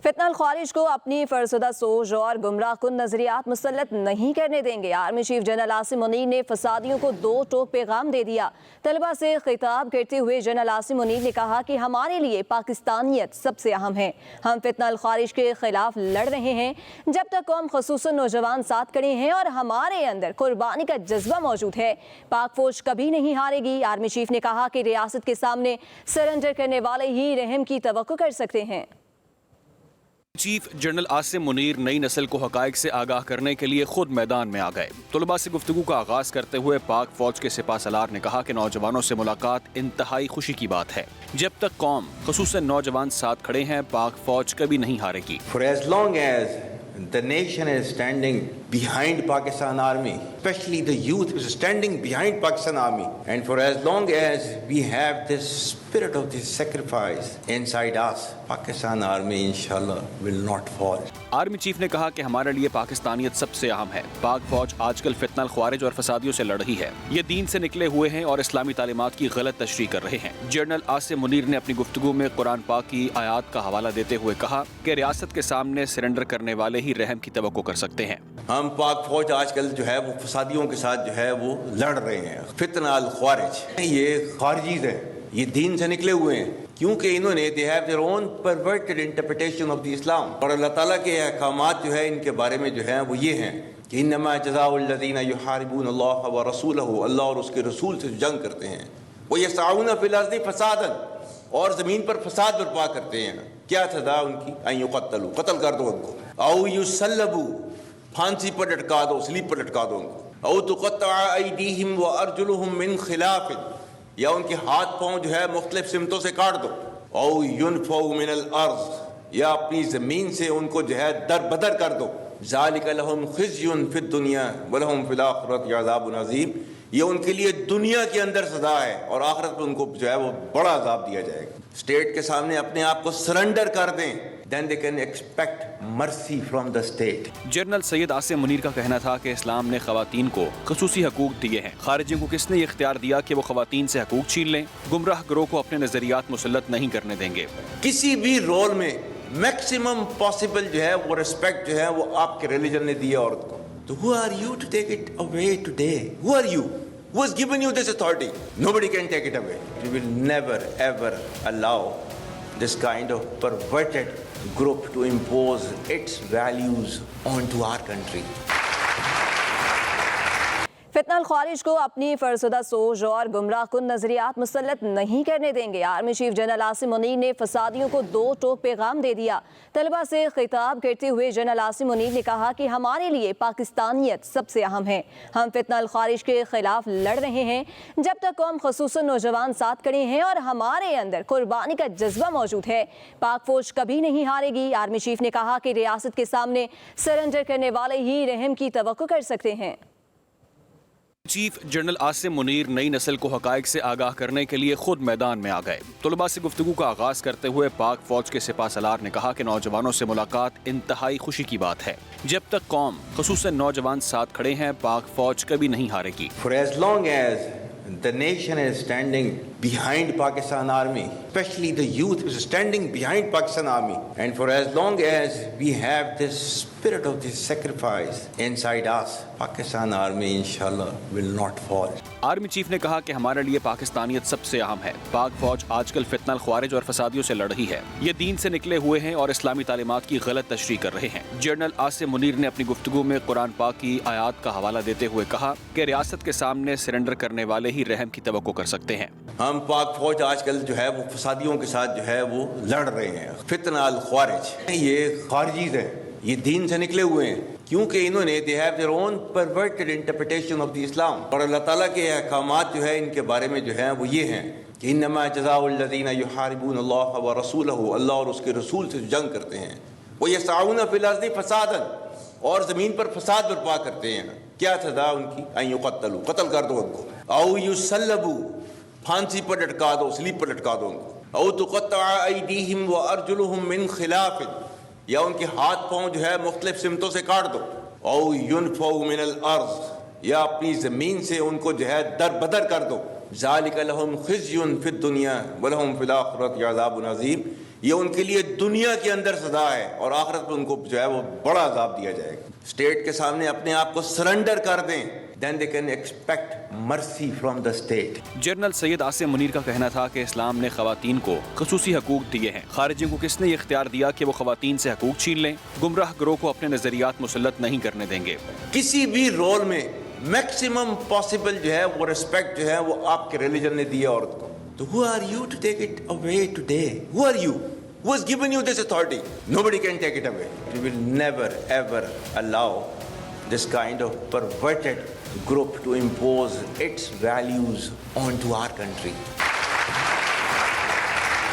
فتنہ الخوارج کو اپنی فرسودہ سوچ اور گمراہ کن نظریات مسلط نہیں کرنے دیں گے۔ Army chief general Asim Munir نے فسادیوں کو دو ٹوک پیغام دے دیا۔ طلبہ سے خطاب کرتے ہوئے جنرل عاصم منیر نے کہا کہ ہمارے لیے پاکستانیت سب سے اہم ہے۔ ہم فتنہ الخوارج کے خلاف لڑ رہے ہیں جب تک قوم خصوصاً نوجوان ساتھ کھڑے ہیں اور ہمارے اندر قربانی کا جذبہ موجود ہے، پاک فوج کبھی نہیں ہارے گی۔ آرمی چیف نے کہا کہ ریاست کے سامنے سرنڈر کرنے والے ہی رحم کی توقع کر سکتے ہیں۔ چیف جنرل عاصم منیر نئی نسل کو حقائق سے آگاہ کرنے کے لیے خود میدان میں آ گئے۔ طلباء سے گفتگو کا آغاز کرتے ہوئے پاک فوج کے سپاہ سالار نے کہا کہ نوجوانوں سے ملاقات انتہائی خوشی کی بات ہے۔ جب تک قوم خصوصاً نوجوان ساتھ کھڑے ہیں، پاک فوج کبھی نہیں ہارے گی۔ For as long as the nation is standing behind Pakistan Army, especially the youth is standing behind Pakistan Army, and for as long as we have this spirit of this sacrifice inside us, Pakistan Army inshallah will not fall. Army chief نے کہا کہ ہمارے لیے پاکستانیت سب سے اہم ہے۔ پاک فوج آج کل فتنہ الخوارج اور فسادیوں سے لڑ رہی ہے۔ یہ دین سے نکلے ہوئے ہیں اور اسلامی تعلیمات کی غلط تشریح کر رہے ہیں۔ جنرل عاصم منیر نے اپنی گفتگو میں قرآن پاک کی آیات کا حوالہ دیتے ہوئے کہا کہ ریاست کے سامنے سرنڈر کرنے والے ہی رحم کی توقع کر سکتے ہیں۔ ہم پاک فوج آج کل جو ہے وہ فسادیوں کے ساتھ جو ہے وہ لڑ رہے ہیں۔ فتنہ الخوارج یہ خارجیز ہیں، یہ دین سے نکلے ہوئے ہیں، کیونکہ انہوں نے they have their own perverted interpretation of the Islam، اور اللہ تعالیٰ کے احکامات جو ہے ان کے بارے میں جو ہے وہ یہ ہیں کہ انما جزاء الذین یحاربون اللہ ورسولہ، اللہ اور اس کے رسول سے جنگ کرتے ہیں، ویسعون فی الارض فسادا، اور زمین پر فساد برپا کرتے ہیں، کیا سزا ان کی؟ ان یقتلوا، قتل کر دو ان کو، او یصلبوا، پھانسی پر لٹکا دو، سلیب پر لٹکا دو ان کو، او تقطع ایدیہم وارجلہم من خلاف، یا ان کے ہاتھ پاؤں جو ہے مختلف سمتوں سے کاٹ دو، او ینفوا من الارض، یا اپنی زمین سے ان کو جو ہے در بدر کر دو، ذالک لہم خزی فی الدنیا ولہم فی الآخرۃ عذاب عظیم، یہ ان کے لیے دنیا کے اندر سزا ہے اور آخرت میں ان کو جو ہے وہ بڑا عذاب دیا جائے گا۔ اسٹیٹ کے سامنے اپنے آپ کو سرنڈر کر دیں، then they can expect mercy from the state۔ General Syed Asim Munir کا کہنا تھا کہ اسلام نے خواتین کو خصوصی حقوق دیے ہیں۔ خارجیوں کو کس نے یہ اختیار دیا کہ وہ خواتین سے حقوق چھین لیں؟ گمراہ گروہ کو اپنے نظریات مسلط نہیں کرنے دیں گے۔ کسی بھی رول میں میکسیمم پاسبل جو ہے وہ رسپیکٹ جو ہے وہ آپ کے ریلیجن نے دی ہے عورت کو۔ تو who are you to take it away today? Who are you? Who has given you this authority? Nobody can take it away. We will never ever allow this kind of perverted group to impose its values onto our country۔ فتنہ الخوارج کو اپنی فرسودہ سوچ اور گمراہ کن نظریات مسلط نہیں کرنے دیں گے۔ Army chief general Asim Munir نے فسادیوں کو دو ٹوک پیغام دے دیا۔ طلبہ سے خطاب کرتے ہوئے جنرل عاصم منیر نے کہا کہ ہمارے لیے پاکستانیت سب سے اہم ہے۔ ہم فتنہ الخوارج کے خلاف لڑ رہے ہیں جب تک قوم خصوصاً نوجوان ساتھ کھڑے ہیں اور ہمارے اندر قربانی کا جذبہ موجود ہے، پاک فوج کبھی نہیں ہارے گی۔ آرمی چیف نے کہا کہ ریاست کے سامنے سرنڈر کرنے والے ہی رحم کی توقع کر سکتے ہیں۔ چیف جنرل عاصم منیر نئی نسل کو حقائق سے آگاہ کرنے کے لیے خود میدان میں آ گئے۔ طلباء سے گفتگو کا آغاز کرتے ہوئے پاک فوج کے سپاہ سالار نے کہا کہ نوجوانوں سے ملاقات انتہائی خوشی کی بات ہے۔ جب تک قوم خصوصاً نوجوان ساتھ کھڑے ہیں، پاک فوج کبھی نہیں ہارے گی۔ For as long as the nation is standing behind Pakistan Army, especially the youth is standing behind Pakistan Army, and for as long as we have this spirit of this sacrifice inside us, Pakistan Army inshallah will not fall۔ Army chief نے کہا کہ ہمارے لیے پاکستانیت سب سے اہم ہے۔ پاک فوج آج کل فتنہ الخوارج اور فسادیوں سے لڑ رہی ہے۔ یہ دین سے نکلے ہوئے ہیں اور اسلامی تعلیمات کی غلط تشریح کر رہے ہیں۔ جنرل عاصم منیر نے اپنی گفتگو میں قرآن پاک کی آیات کا حوالہ دیتے ہوئے کہا کہ ریاست کے سامنے سرنڈر کرنے والے ہی رحم کی توقع کر سکتے ہیں۔ ہم پاک فوج آج کل جو ہے وہ فسادیوں کے ساتھ جو ہے وہ لڑ رہے ہیں۔ فتنہ الخوارج یہ خارجیز ہیں، یہ دین سے نکلے ہوئے ہیں، کیونکہ انہوں نے they have their own perverted interpretation of the Islam، اور اللہ تعالیٰ کے احکامات جو ہے ان کے بارے میں جو ہے وہ یہ ہیں کہ انما جزاء الذین یحاربون اللہ ورسولہ، اللہ اور اس کے رسول سے جنگ کرتے ہیں، ویسعون فی الارض فسادا، اور زمین پر فساد برپا کرتے ہیں، کیا سزا ان کی؟ ان یقتلوا، قتل کر دو ان کو، او یصلبوا، پھانسی پر لٹکا دو، سلیب پر لٹکا دو ان کو، او تقطع ایدیہم وارجلہم من خلاف، یا ان کے ہاتھ پاؤں جو ہے مختلف سمتوں سے کاٹ دو، او ینفوا من الارض، یا اپنی زمین سے ان کو جو ہے در بدر کر دو، ذالک لہم خزی فی الدنیا ولہم فی الآخرۃ عذاب عظیم، یہ ان کے لیے دنیا کے اندر سزا ہے اور آخرت میں ان کو جو ہے وہ بڑا عذاب دیا جائے گا. اسٹیٹ کے سامنے اپنے آپ کو سرنڈر کر دیں, then they can expect mercy from the state. General Syed Asim Munir کا کہنا تھا کہ اسلام نے خواتین کو خصوصی حقوق دیے ہیں. خارجیوں کو کس نے یہ اختیار دیا کہ وہ خواتین سے حقوق چھین لیں؟ گمراہ گروہ کو اپنے نظریات مسلط نہیں کرنے دیں گے. کسی بھی رول میں میکسیمم پاسبل جو ہے وہ ریسپیکٹ جو ہے وہ آپ کے ریلیجن نے دی ہے عورت کو. تو who are you to take it away today? Who are you? Who has given you this authority? Nobody can take it away. We will never ever allow this kind of perverted group to impose its values onto our country.